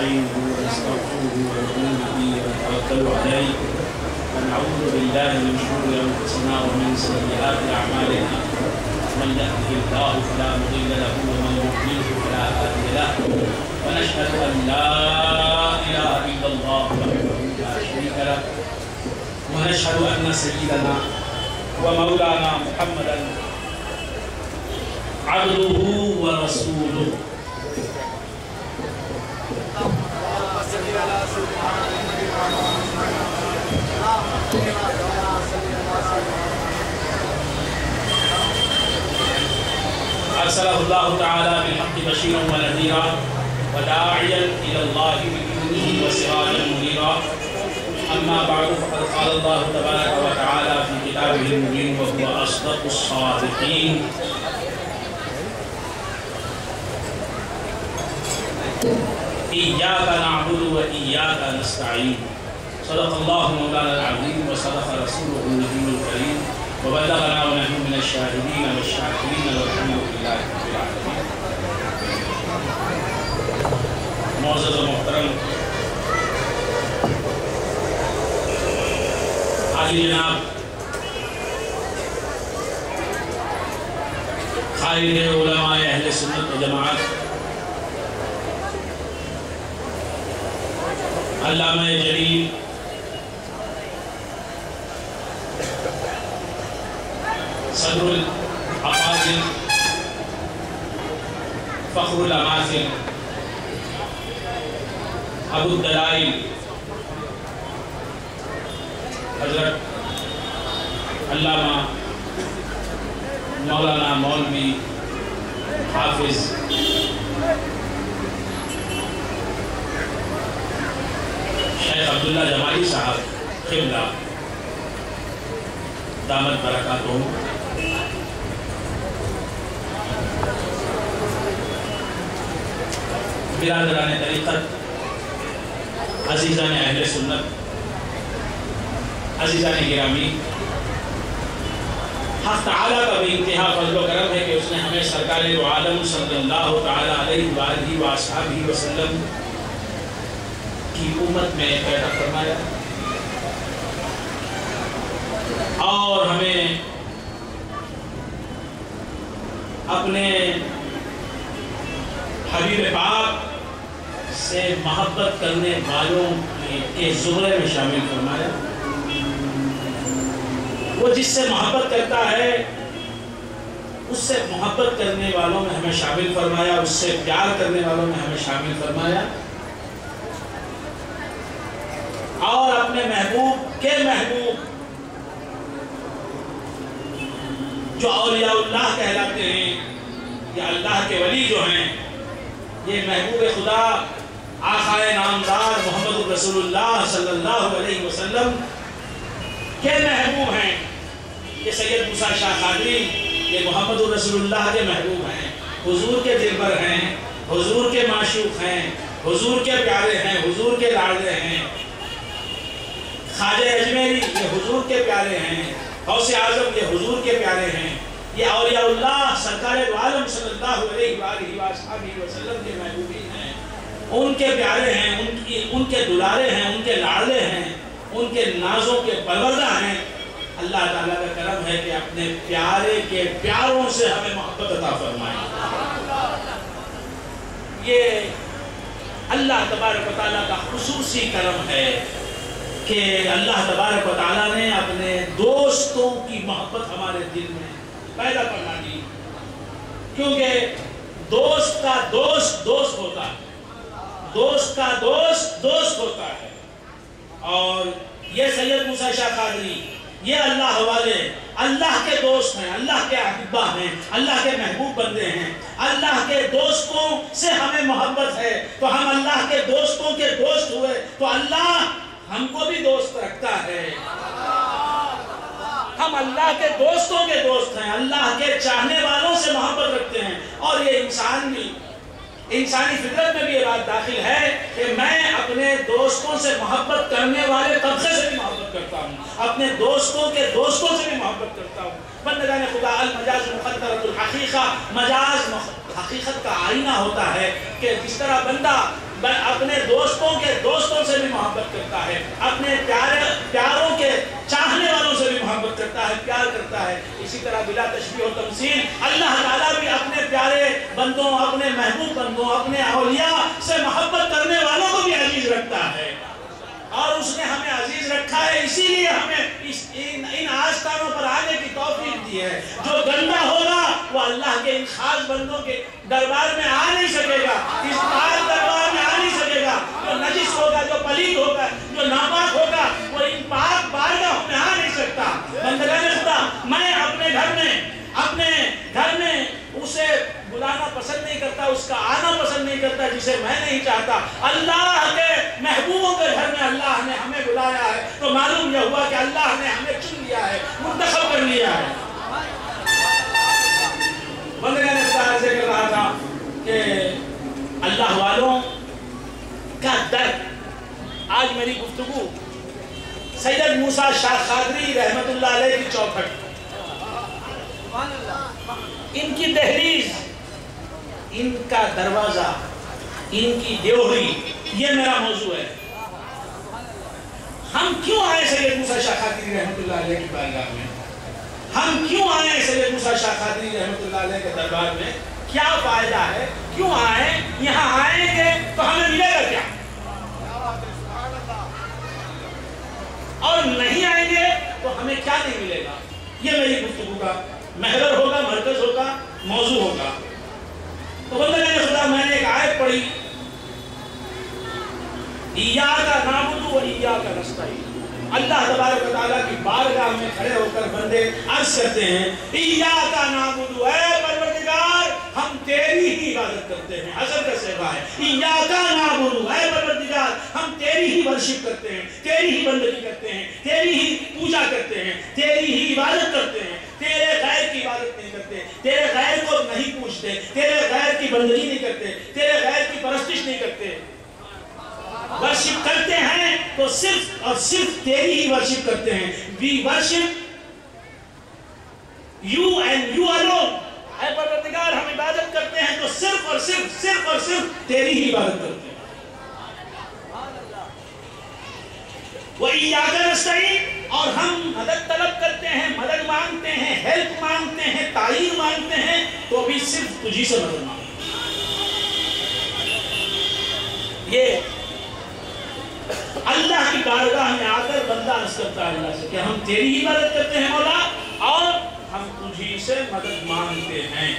ونستعينه ونستغفره ونؤمن به ونتوكل عليه ونعوذ بالله من شرور أنفسنا ومن سيئات أعمالنا من يهده الله فلا مضل له ومن يضلل فلا هادي له ونشهد أن لا إله إلا الله وحده لا شريك له ونشهد أن سيدنا ومولانا محمدا عبده ورسوله. أرسله الله تعالى بالحق بشيرا ونذيرا وداعيا إلى الله بإذنه وسراجا منيرا. أما بعد فقد قال الله تبارك وتعالى في كتابه المبين وهو أصدق الصادقين: إياك نعبد وإياك نستعين. صدق الله مولانا العظيم وصدق رسوله النبي الكريم وبلغنا ونحن من الشاهدين والشاكرين والحمد لله رب العالمين. معزز و محترم حاجی جناب قائد علماء اہل سنت و جماعت علامہ جلیل صدر الافاضل فخر الاماثل ابو الدلائل حضرت علامہ مولانا مولوی حافظ شیخ عبداللہ جمالی صاحب قبلہ دامت برکاتہم، برادران طریقت، عزیزان اہل سنت، عزیزان گرامی، حق تعالیٰ کا بھی انتہا فضل و کرم ہے کہ اس نے ہمیں سرکار دو عالم صلی اللہ تعالیٰ علیہ وآلہ وآصحابہ وسلم کی امت میں پیدا فرمایا اور ہمیں اپنے حبیب پاک سے محبت کرنے والوں کے زمرے میں شامل فرمایا۔ وہ جس سے محبت کرتا ہے اس سے محبت کرنے والوں میں ہمیں شامل فرمایا، اس سے پیار کرنے والوں میں ہمیں شامل فرمایا اور اپنے محبوب کے محبوب جو اولیاء اللہ کہلاتے ہیں یا اللہ کے ولی جو ہیں، یہ محبوب خدا آقائے نامدار محمد رسول اللہ صلی اللہ علیہ وسلم کے محبوب ہیں۔ یہ سید موسیٰ شاہ قادری یہ محمد رسول اللہ کے محبوب ہیں، حضور کے دلبر ہیں، حضور کے معشوق ہیں، حضور کے پیارے ہیں، حضور کے لاڈلے ہیں۔ خواجہ اجمیری یہ حضور کے پیارے ہیں، غوث اعظم یہ حضور کے پیارے ہیں، یہ اولیاء اللہ سرکار دو عالم صلی اللہ علیہ وآلہ وسلم کے محبوبین ہیں، ان کے پیارے ہیں، ان کے دلارے ہیں، ان کے لاڈلے ہیں، ان کے نازوں کے پروردہ ہیں۔ اللہ تعالیٰ کا کرم ہے کہ اپنے پیارے کے پیاروں سے ہمیں محبت عطا فرمائے۔ یہ اللہ تبارک و تعالیٰ کا خصوصی کرم ہے کہ اللہ تبارک و تعالیٰ نے اپنے دوستوں کی محبت ہمارے دل میں پیدا کرنا دی، کیونکہ دوست کا دوست دوست ہوتا ہے، دوست کا دوست دوست ہوتا ہے۔ اور یہ سید موسیٰ شاہ قادری یہ اللہ والے اللہ کے دوست ہیں، اللہ کے احبہ ہیں، اللہ کے محبوب بندے ہیں، اللہ کے دوستوں سے ہمیں محبت ہے تو ہم اللہ کے دوستوں کے دوست ہوئے تو اللہ ہم کو بھی دوست رکھتا ہے۔ ہم اللہ کے دوستوں کے دوست ہیں، اللہ کے چاہنے والوں سے محبت رکھتے ہیں، اور یہ انسانی فطرت میں بھی یہ بات داخل ہے کہ میں اپنے دوستوں سے محبت کرنے والے طبقے سے بھی محبت کرتا ہوں، اپنے دوستوں کے دوستوں سے بھی محبت کرتا ہوں۔ بندگان خدا المجاز مقدرۃ الحقیقہ، مجاز حقیقت کا آئینہ ہوتا ہے کہ جس طرح بندہ اپنے دوست محبت کرتا ہے، اپنے پیاروں کے چاہنے والوں سے بھی محبت کرتا ہے، پیار کرتا ہے۔ اسی طرح بلا تشبیہ و تمثیل اللہ تعالیٰ بھی اپنے پیارے بندوں، اپنے محبوب بندوں، اپنے اولیاء سے محبت کرنے والوں کو بھی عزیز رکھتا ہے، اور اس نے ہمیں عزیز رکھا ہے، اسی لیے ہمیں ان آستانوں پر آنے کی توفیق دی ہے۔ جو گندا ہوگا وہ اللہ کے ان خاص بندوں کے دربار میں آ نہیں سکے گا، اس پاک دربار میں آ نہیں سکے گا۔ جو نجس ہوگا، جو پلید ہوگا، جو ناپاک ہوگا، وہ ان پاک بارگاہوں میں آ نہیں سکتا۔ بندگان خدا، میں اپنے گھر میں اسے بلانا پسند نہیں کرتا، اس کا آنا پسند نہیں کرتا جسے میں نہیں چاہتا۔ اللہ کے محبوبوں کے گھر میں اللہ نے ہمیں بلایا ہے، تو معلوم یہ ہوا کہ اللہ نے ہمیں چن لیا ہے، منتخب کر لیا ہے۔ بندگان خدا سے کر رہا تھا کہ اللہ والوں کا درد، آج میری گفتگو سید موسیٰ شاہ قادری رحمت اللہ علیہ کی چوکھٹ، ان کی دہلیز، ان کا دروازہ، ان کی دیوری، یہ میرا موضوع ہے۔ ہم کیوں آئے سید موسیٰ شاہ قادری رحمت اللہ علیہ کی بارگاہ میں؟ ہم کیوں آئے سید موسیٰ شاہ قادری رحمت اللہ علیہ کے دربار میں؟ کیا فائدہ ہے؟ کیوں آئے؟ یہاں آئیں گے تو ہمیں ملے گا کیا؟ اور نہیں آئیں گے تو ہمیں کیا نہیں ملے گا؟ یہ میری گفتگو کا محور ہوگا، مرکز ہوگا، موضوع ہوگا۔ تو بندگان خدا، میں نے ایک آیت پڑھی، ایاک نعبد و ایاک نستعین۔ اللہ تبارک و تعالیٰ کی بارگاہ میں کھڑے ہو کر بندے عرض کرتے ہیں، ایاک نعبد، اے پروردگار ہم تیری ہی عبادت کرتے ہیں۔ حسر کا صیغہ ہے، ایاک نعبد، اے پروردگار ہم تیری ہی ورشپ کرتے ہیں، تیری ہی بندگی کرتے ہیں، تیری ہی پوجا کرتے ہیں، تیری ہی عبادت کرتے ہیں، تیرے غیر کی عبادت نہیں کرتے، تیرے غیر کو نہیں پوچھتے، تیرے غیر کی بندگی نہیں کرتے، تیرے غیر کی پرستش نہیں کرتے۔ ورشپ کرتے ہیں تو صرف اور صرف تیری ہی ورشپ کرتے ہیں۔ We worship you and you alone۔ اے پروردگار ہم عبادت کرتے ہیں تو صرف اور صرف تیری ہی عبادت کرتے ہیں۔ وَإِيَّاكَ نَسْتَعِينُ، اور ہم مدد طلب کرتے ہیں، مدد مانگتے ہیں، ہیلپ مانگتے ہیں، تعین مانگتے ہیں، تو بھی صرف تجھی سے مدد مانگتے ہیں۔ یہ اللہ کی بارگاہ میں آ کر بندہ عرض کرتا ہے اللہ سے کہ ہم تیری ہی مدد کرتے ہیں مولا، اور ہم تجھی سے مدد مانگتے ہیں۔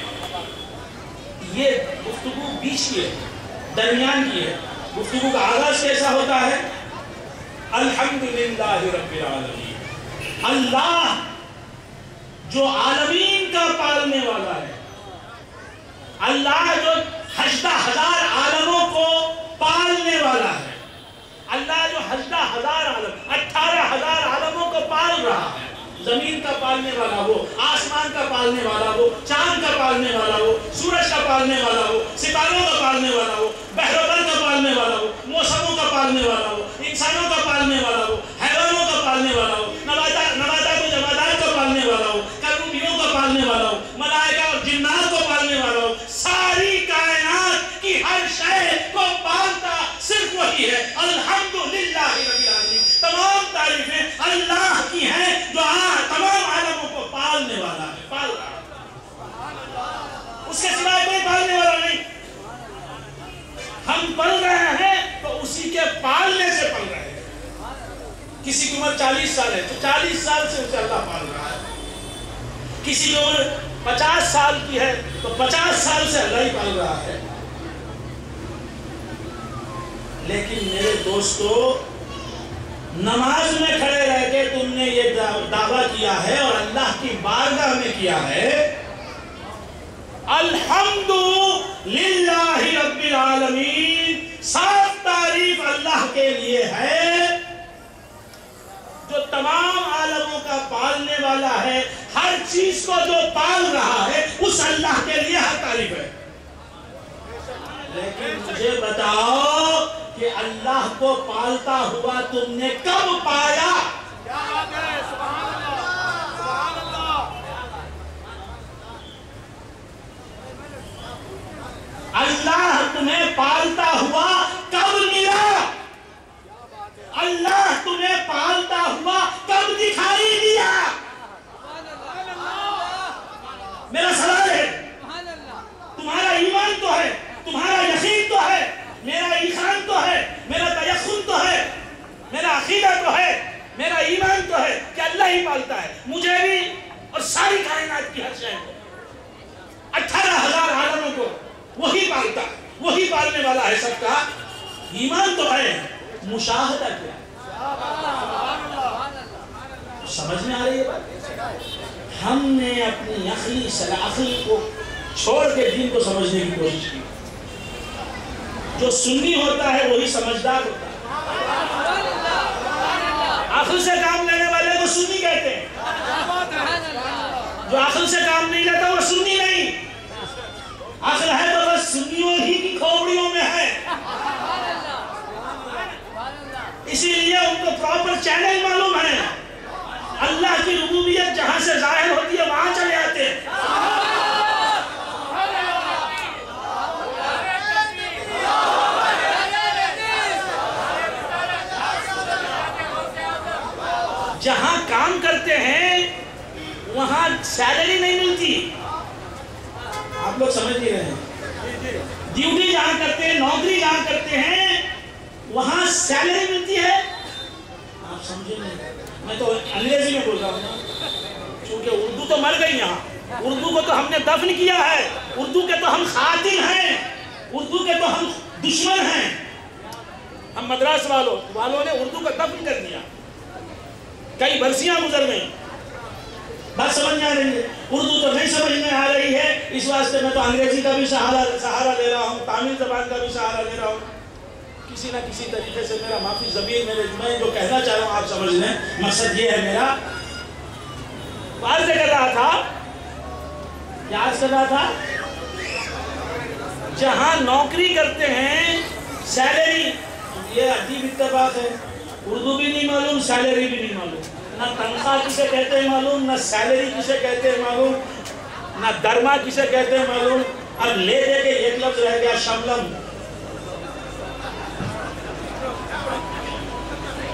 یہ گفتگو بیچ کی ہے، درمیان کی ہے۔ گفتگو کا آغاز کیسا ہوتا ہے؟ الحمدللہ رب العالمین، اللہ جو عالمین کا پالنے والا ہے، اللہ جو 18,000 عالموں کو پالنے والا ہے، اللہ جو 18,000 عالم، 18,000 عالموں کو پال رہا ہے، زمین کا پالنے والا وہ، آسمان کا پالنے والا وہ، چاند کا پالنے والا وہ، سورج کا پالنے والا وہ، ستاروں کا پالنے والا وہ، بحر و بر کا پالنے والا وہ، موسموں کا پالنے والا وہ، انسانوں کا پالنے والا وہ، حیوانوں کا پالنے والا وہ، نباتات و جمادات کا پالنے والا وہ، کروبیوں کا پالنے والا وہ، ملائکہ اور جنات کو پالنے والا وہ، ساری کائنات کی ہر شے کو پالتا صرف وہی ہے۔ الحمدللہ رب العالمین، تمام تعریفیں اللہ کی ہیں جو تمام عالموں کو پالنے والا ہے، پال رہا ہے، اس کے سوائے کوئی پالنے والا نہیں۔ ہم پل رہے ہیں تو اسی کے پالنے سے پل رہے ہیں۔ کسی کی عمر 40 سال ہے تو 40 سال سے اسے اللہ پال رہا ہے، کسی کی عمر 50 سال کی ہے تو 50 سال سے اللہ ہی پال رہا ہے۔ لیکن میرے دوستو، نماز میں کھڑے رہ کے تم نے یہ دعویٰ کیا ہے اور اللہ کی بارگاہ میں کیا ہے، الحمدللہ رب العالمین، صاف تعریف اللہ کے لیے ہے جو تمام عالموں کا پالنے والا ہے، ہر چیز کو جو پال رہا ہے اس اللہ کے لیے ہر تعریف ہے۔ لیکن مجھے بتاؤ کہ اللہ کو پالتا ہوا تم نے کب پایا؟ اللہ تمہیں پالتا ہوا کب ملا؟ ایمان تو ہے، مشاہدہ کیا ہے؟ سمجھ میں آ رہی ہے بات؟ ہم نے اپنی عقل کو چھوڑ کے دین کو سمجھنے کی کوشش کی۔ جو سنی ہوتا ہے وہی سمجھدار ہوتا ہے۔ عقل سے کام لینے والے کو سنی کہتے ہیں، جو عقل سے کام نہیں لیتا وہ سنی نہیں۔ عقل ہے تو بس سنیوں ہی کی کھوپڑیوں میں ہے، اسی لیے ان کو پراپر چینل معلوم ہے۔ اللہ کی ربوبیت جہاں سے ظاہر ہوتی ہے وہاں چلے آتے ہیں۔ جہاں کام کرتے ہیں وہاں سیلری نہیں ملتی، آپ لوگ سمجھ نہیں رہے ہیں۔ ڈیوٹی جہاں کرتے ہیں، نوکری جہاں کرتے ہیں وہاں سیلری ملتی ہے، آپ سمجھے نہیں۔ میں تو انگریزی میں بول رہا ہوں چونکہ اردو تو مر گئی یہاں، اردو کو تو ہم نے دفن کیا ہے، اردو کے تو ہم قاتل ہیں، اردو کے تو ہم دشمن ہیں۔ ہم مدراس والوں نے اردو کو دفن کر دیا، کئی برسیاں گزر گئیں۔ بات سمجھ میں آ رہی ہے؟ اردو تو نہیں سمجھ میں آ رہی ہے، اس واسطے میں تو انگریزی کا بھی سہارا لے رہا ہوں، تامل زبان کا بھی سہارا لے رہا ہوں۔ کسی نہ کسی طریقے سے میرا معافی ضمیر، میں جو کہنا چاہ رہا ہوں آپ سمجھ لیں، مقصد یہ ہے میرا۔ عرض کر رہا تھا، کیا عرض کر رہا تھا؟ جہاں نوکری کرتے ہیں سیلری، یہ عجیب اتفاق ہے، اردو بھی نہیں معلوم، سیلری بھی نہیں معلوم، نہ تنخواہ کسے کہتے ہیں معلوم، نہ سیلری کسے کہتے ہیں معلوم، نہ درما کسے کہتے ہیں معلوم۔ اب لے دے کے ایک لفظ رہ گیا، شملم۔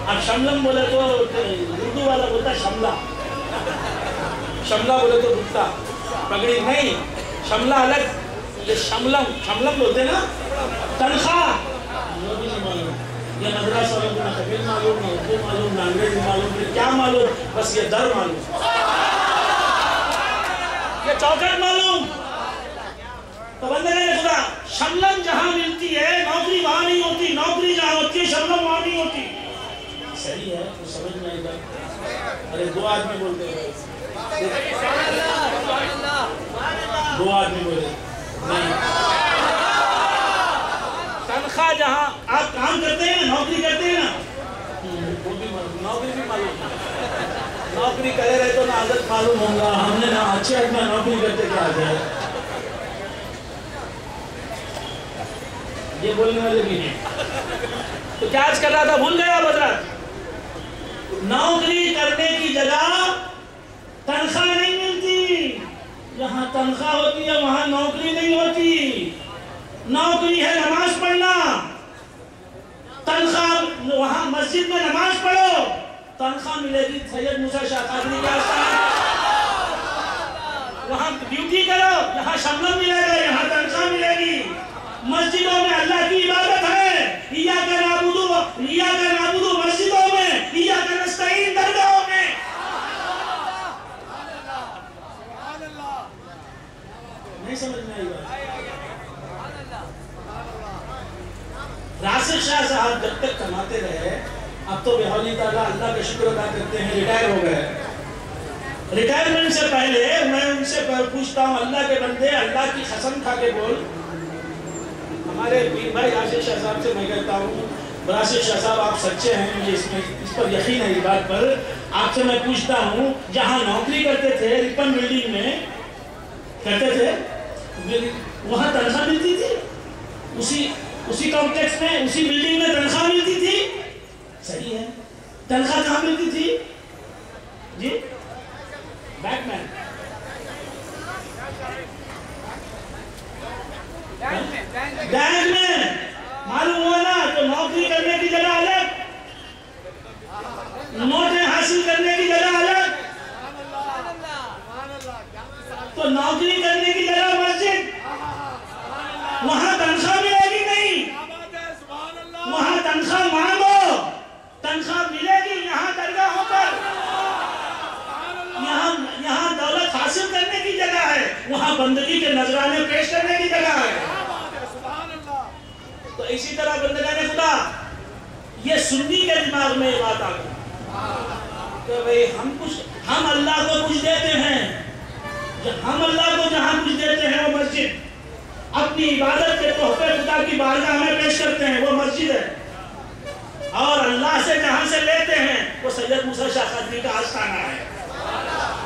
اب شملم بولے تو اردو والا بولتا شملہ، شملہ بولے تو بھٹا پگڑی نہیں، شملہ الگ، یہ شملم بولتے نا۔ تنخواہ وہ بھی نہیں معلوم، یہ مدراس والوں کو نہ قبیل معلوم، نہ اردو معلوم، نہ انگریزی معلوم، پھر کیا معلوم؟ بس یہ در معلوم، یہ چوکٹ معلوم۔ تو بندے خدا، شملم جہاں ملتی ہے نوکری وہاں نہیں ہوتی، نوکری جہاں ہوتی ہے شملم وہاں نہیں ہوتی۔ صحیح ہے تو سمجھ میں آئے گا۔ ارے دو آدمی بولتے ہیں، دو آدمی بولے نہیں۔ تنخواہ جہاں آپ کام کرتے ہیں نا، نوکری کرتے ہیں نا، وہ بھی نوکری بھی معلوم، نوکری کرے رہے تو نہ عادت معلوم ہوگا، ہم نے نہ اچھے اپنا نوکری کرتے کیا آ جائے، یہ بولنے والے بھی ہیں۔ تو کیا آج کر رہا تھا، بھول گیا حضرت؟ نوکری کرنے کی جگہ تنخواہ نہیں ملتی، جہاں تنخواہ ہوتی ہے وہاں نوکری نہیں ہوتی۔ نوکری ہے نماز پڑھنا، تنخواہ وہاں مسجد میں نماز پڑھو، تنخواہ ملے گی سید موسیٰ شاہ قادری کے آستانے، وہاں ڈیوٹی کرو، یہاں شملم ملے گا، یہاں تنخواہ ملے گی۔ مسجدوں میں اللہ کی عبادت ہے، ایاک نعبد مسجدوں میں، ایاک نستعین درگاہوں میں۔ نہیں سمجھ میں آئی بات؟ راشد شاہ صاحب جب تک کماتے رہے، اب تو بہولی تعالیٰ اللہ کا شکر ادا کرتے ہیں ریٹائر ہو گئے۔ ریٹائرمنٹ سے پہلے میں ان سے پوچھتا ہوں، اللہ کے بندے اللہ کی قسم کھا کے بول، ہمارے پیر بھائی راشد شاہ صاحب سے میں کہتا ہوں، راشد شاہ صاحب آپ سچے ہیں، مجھے اس پر یقین ہے، اس بات پر آپ سے میں پوچھتا ہوں، جہاں نوکری کرتے تھے رپن بلڈنگ میں کرتے تھے، وہاں تنخواہ ملتی تھی؟ اسی کمپلیکس میں، اسی بلڈنگ میں تنخواہ ملتی تھی؟ صحیح ہے، تنخواہ کہاں ملتی تھی؟ جی بیک مین، بینک میں معلوم ہوا نا، تو نوکری کرنے کی جگہ الگ، نوٹیں حاصل کرنے کی جگہ الگ، تو نوکری کرنے کی جگہ مسجد، وہاں تنخواہ ملے گی نہیں، وہاں تنخواہ مانگو، تنخواہ ملے گی یہاں درگاہوں پر، یہاں دولت حاصل کرنے کی جگہ ہے، وہاں بندگی کے نذرانے پیش کرنے کی جگہ ہے۔ تو اسی طرح بندگان خدا یہ سنی کے دماغ میں یہ بات آ گئی کہ بھئی ہم اللہ کو کچھ دیتے ہیں، ہم اللہ کو جہاں کچھ دیتے ہیں وہ مسجد، اپنی عبادت کے تحفے خدا کی بارگاہ میں پیش کرتے ہیں وہ مسجد ہے، اور اللہ سے جہاں سے لیتے ہیں وہ سید موسیٰ شاہ قادری کا آستانہ ہے۔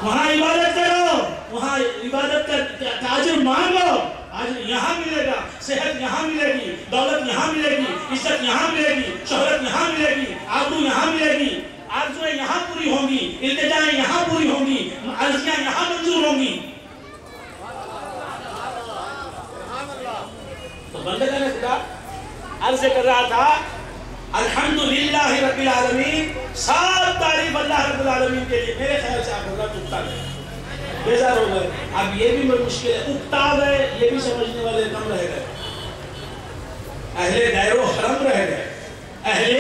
وہاں عبادت کرو، وہاں عبادت کا اجر مانگو، اجر یہاں ملے گا، صحت یہاں ملے گی، دولت یہاں ملے گی، عزت یہاں ملے گی، شہرت یہاں ملے گی، آبرو یہاں ملے گی، آرزویں یہاں پوری ہوں گی، التجائیں یہاں پوری ہوں گی، عرضیاں یہاں منظور ہوں گی۔ تو بندگان خدا عرض کر رہا تھا الحمدللہ رب العالمین، سب تعریف اللہ رب العالمین کے لیے۔ میرے خیال سے آپ حضرات اکتا گئے، بیزار ہو گئے، اب یہ بھی مشکل ہے، اکتا گئے یہ بھی سمجھنے والے کم رہ گئے، اہل دیر و حرم رہ گئے، اہل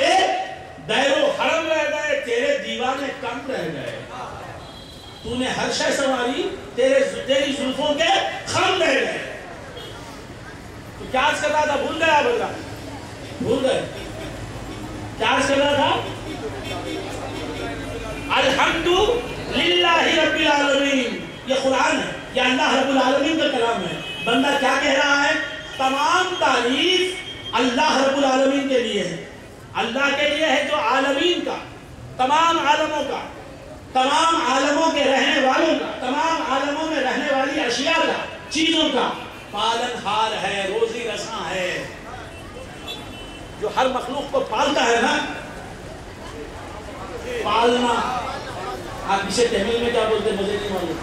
دیر و حرم رہ گئے، تیرے دیوانے کم رہ گئے، تو نے ہر شے سواری، تیری زلفوں کے خم رہ گئے۔ تو کیا عرض کر رہا تھا؟ بھول گیا بلّہ، بھول گئے کیا عرض کر رہا تھا؟ الحمدللہ رب العالمین، یہ قرآن ہے، یہ اللہ رب العالمین کا کلام ہے۔ بندہ کیا کہہ رہا ہے؟ تمام تعریف اللہ رب العالمین کے لیے ہے، اللہ کے لیے ہے جو عالمین کا، تمام عالموں کا، تمام عالموں کے رہنے والوں کا، تمام عالموں میں رہنے والی اشیاء کا، چیزوں کا پالن ہار ہے، روزی رساں ہے، جو ہر مخلوق کو پالتا ہے نا، پالنا، آپ اسے تحمیل میں کیا بولتے ہیں مجھے نہیں معلوم،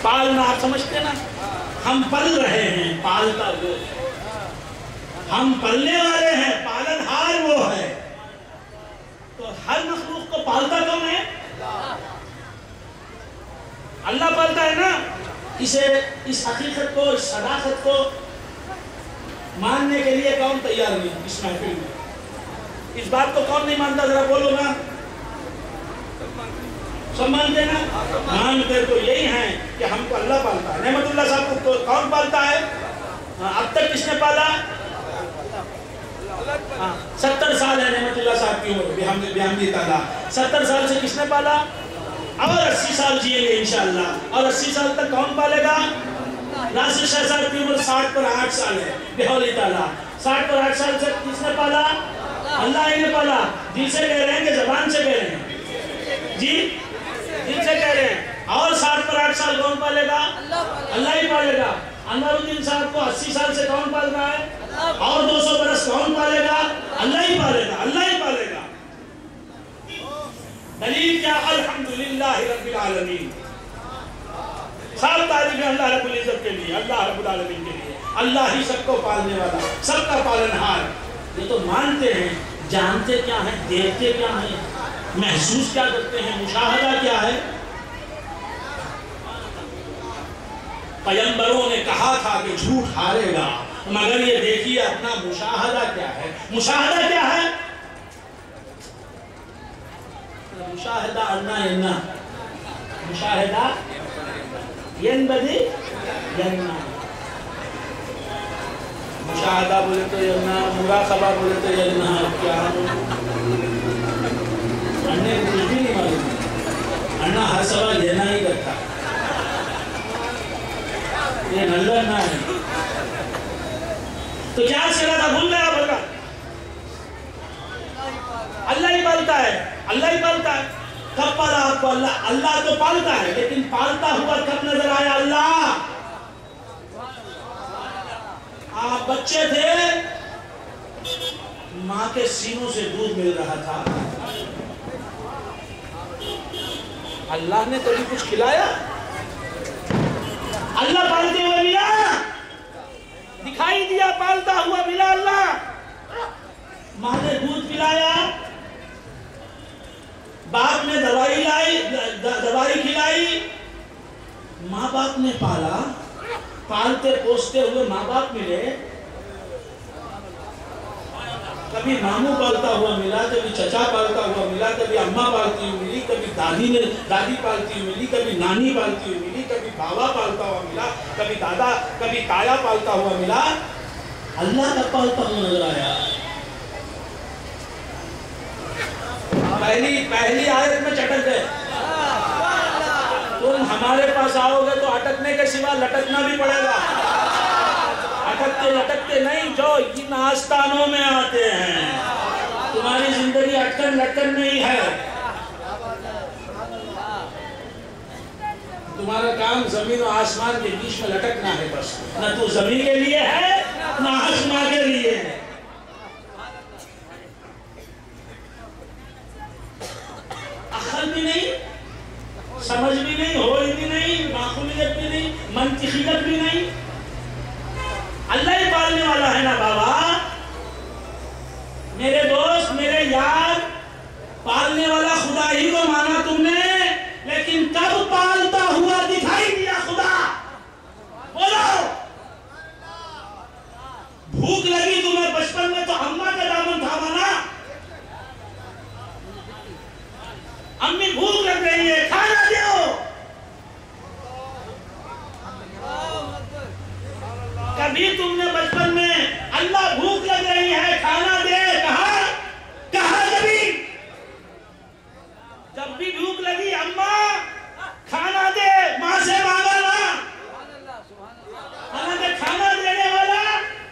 پالنا آپ سمجھتے نا، ہم پل رہے ہیں، پالتا وہ، ہم پلنے والے ہیں، پالن ہار وہ ہے، تو ہر مخلوق کو پالتا کون ہے؟ اللہ پالتا ہے نا۔ اس حقیقت کو، اس صداقت کو ماننے کے لیے کون تیار نہیں اس محفل میں؟ اس بات کو کون نہیں مانتا؟ ذرا بولو نا، سب مانتے نا؟ مانتے تو یہی ہیں کہ ہم کو اللہ پالتا ہے۔ نعمت اللہ صاحب کو کون پالتا ہے؟ اب تک کس نے پالا؟ 70 سال ہے نعمت اللہ صاحب کی عمر، بحمدہ تعالیٰ 70 سال سے کس نے پالا؟ اور 80 سال جیے گے انشاءاللہ، اور 80 سال تک کون پالے گا؟ ناصر شاہ صاحب کی عمر 60 پر 8 سال ہے، بحول تعالیٰ 60 پر 8 سال سے کس نے پالا؟ اللہ ہی نے پالا۔ دل سے کہہ رہے ہیں کہ زبان سے کہہ رہے ہیں؟ جی دل سے کہہ رہے ہیں۔ اور 60 پر 8 سال کون پالے گا؟ اللہ ہی پالے گا۔ انور الدین صاحب کو 80 سال سے کون پال رہا ہے؟ اور 200 برس کون پالے گا؟ اللہ ہی پالے گا، اللہ ہی پالے گا۔ دلیل کیا؟ الحمدللہ رب العالمین، سب تعریف ہے اللہ رب العزت کے لیے، اللہ رب العالمین کے لیے، اللہ ہی سب کو پالنے والا، سب کا پالنہار۔ یہ تو مانتے ہیں، جانتے کیا ہیں، دیکھتے کیا ہیں، محسوس کیا کرتے ہیں، مشاہدہ کیا ہے؟ پیغمبروں نے کہا تھا کہ جھوٹ ہارے گا، مگر یہ دیکھیے اپنا مشاہدہ کیا ہے۔ مشاہدہ کیا ہے؟ مشاہدہ انا ینا، مشاہدہ ینبدی ینا، مشاہدہ بولے تو ینا، مراقبہ بولے تو ینا، کیا انہیں کچھ بھی نہیں معلوم، انا ہر سوال ینا ہی کرتا، یہ نظر نہ ہے۔ تو کیا سکھا تھا؟ بھول گیا بھول گیا، اللہ ہی پالتا ہے، اللہ ہی پالتا ہے۔ کب پالا آپ کو اللہ؟ اللہ تو پالتا ہے، لیکن پالتا ہوا کب نظر آیا اللہ؟ آپ بچے تھے، ماں کے سینوں سے دودھ مل رہا تھا، اللہ نے کبھی کچھ کھلایا؟ اللہ پالتے ہوئے ملا، دکھائی دیا پالتا ہوا ملا اللہ۔ ماں نے دودھ پلایا، باپ نے دوائی کھلائی، ماں باپ نے پالا، پالتے پوستے ہوئے ماں باپ ملے، کبھی ماموں پالتا ہوا ملا، کبھی چچا پالتا ہوا ملا، کبھی اماں پالتی ہوئی ملی، کبھی دادی پالتی ہوئی ملی، کبھی نانی پالتی ہوئی ملی، کبھی بابا پالتا ہوا ملا، کبھی دادا، کبھی تایا پالتا ہوا ملا۔ اللہ کا پالتا ہوں نظر آیا. پہلی آیت میں چٹک گئے. تم ہمارے پاس آؤ گے تو اٹکنے کے سوا لٹکنا بھی پڑے گا. اٹکتے لٹکتے نہیں جو ان آستانوں میں آتے ہیں. تمہاری زندگی اٹکن لٹکن نہیں ہے. تمہارا کام زمین و آسمان کے بیچ میں لٹکنا ہے بس. نہ تو زمین کے لیے ہے نہ آسمان کے لیے ہے. عقل بھی نہیں, سمجھ بھی نہیں, ہوئی بھی نہیں, معقولیت بھی نہیں, منطقیت بھی نہیں. اللہ ہی پالنے والا ہے نا بابا. میرے دوست, میرے یار, پالنے والا خدا ہی کو مانا تم نے, لیکن کب پالتا ہوا دکھائی دیا خدا؟ بولو. بھوک لگی تمہیں بچپن میں تو اماں کا دامن تھاما نا. امی بھوک لگ رہی ہے, کھانا دیو. کبھی تم نے بچپن میں اللہ بھوک لگ رہی ہے کھانا دے کہا کبھی؟ جب بھی بھوک لگی اماں کھانا دے, ماں سے مانگا نا. حالانکہ کھانا دینے والا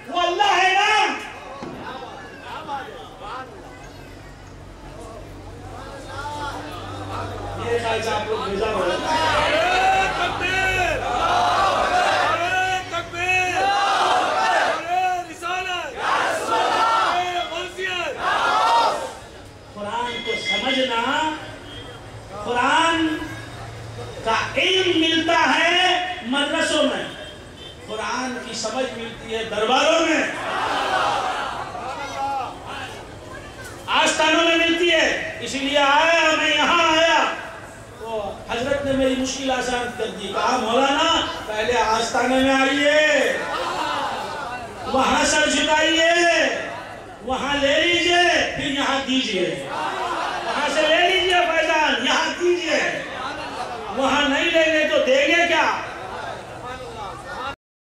وہ اللہ ہے نا. میرے خیال سے آپ لوگ بیزار ہو رہے ہیں. قرآن کا علم ملتا ہے مدرسوں میں, قرآن کی سمجھ ملتی ہے درباروں میں, آستانوں میں ملتی ہے. اسی لیے آیا, میں یہاں آیا تو حضرت نے میری مشکل آسان کر دی. کہا مولانا پہلے آستانے میں آئیے, وہاں سر جھکائیے, وہاں لے لیجئے, پھر یہاں دیجئے. وہاں سے لے لیجئے فیضان, یہاں دیجئے. وہاں نہیں